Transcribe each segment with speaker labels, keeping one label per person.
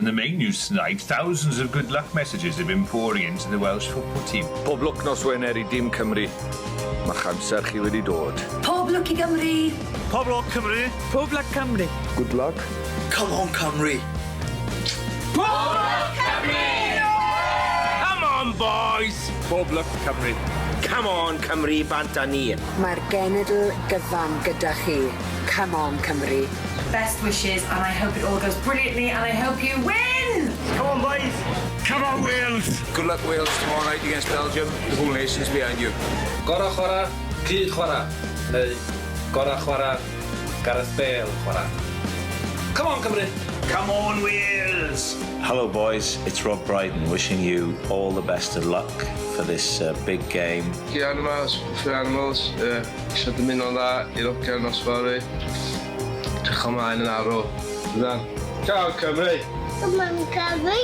Speaker 1: In the main news tonight, thousands of good luck messages have been pouring into the Welsh football team.
Speaker 2: Pob lwc nos Wener I dîm Cymru. Mae chamser chi wedi dod.
Speaker 3: Pob lwc I Gymru.
Speaker 4: Pob lwc Cymru.
Speaker 5: Pob luck Cymru.
Speaker 2: Good luck.
Speaker 6: Come on, Cymru.
Speaker 4: Pob lwc Cymru! Come on, boys!
Speaker 2: Pob lwc Cymru.
Speaker 6: Come on, Cymru, bant â ni.
Speaker 3: Mae'r genedl gyfan gyda chi. Come on, Cymru.
Speaker 7: Best wishes, and I hope it all goes brilliantly, and I hope you win!
Speaker 4: Come on, boys! Come on, Wales!
Speaker 2: Good luck Wales tomorrow night against Belgium. The whole nation's behind you.
Speaker 8: Gora chwara, Cyd chwara. Neu gora chwara, Gareth Bale chwara. Come on, Cymru!
Speaker 4: Come on, Wales!
Speaker 9: Hello boys, it's Rob Brydon wishing you all the best of luck for this big game.
Speaker 10: The animals, for animals, eisiau dymuno dda I lwcio nos fory. Drych ymlaen yn arw. Dydan. Ciao Cymru!
Speaker 11: Come on, Cymru!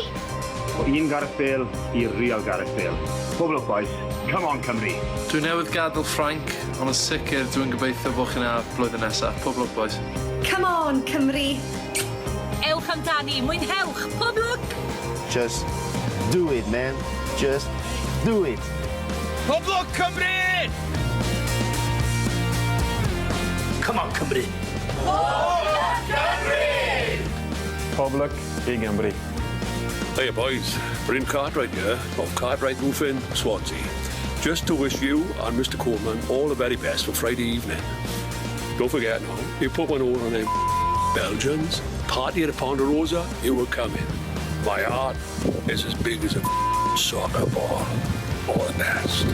Speaker 4: Un Gareth Bale I real Gareth Bale. Pob lwc, boys. Come on, Cymru!
Speaker 8: Dwi'n newydd gadael Frank, ond yn sicr dwi'n gobeithio bod chi'n ar blwyddyn nesaf. Pob lwc, boys.
Speaker 7: Come on, Cymru!
Speaker 11: Ewch amdani, mwynhewch, pob lwc!
Speaker 12: Just do it, man. Just do it.
Speaker 4: Pob lwc Cymru! Come on, Cymru!
Speaker 2: Pob lwc I Gymru.
Speaker 13: Hey boys, Bryn Cartwright here of Cartwright Roofing, Swansea. Just to wish you and Mr. Coleman all the very best for Friday evening. Don't forget now, you put one over on them Belgians, party at a Ponderosa, you were coming. My heart is as big as a soccer ball. All the best.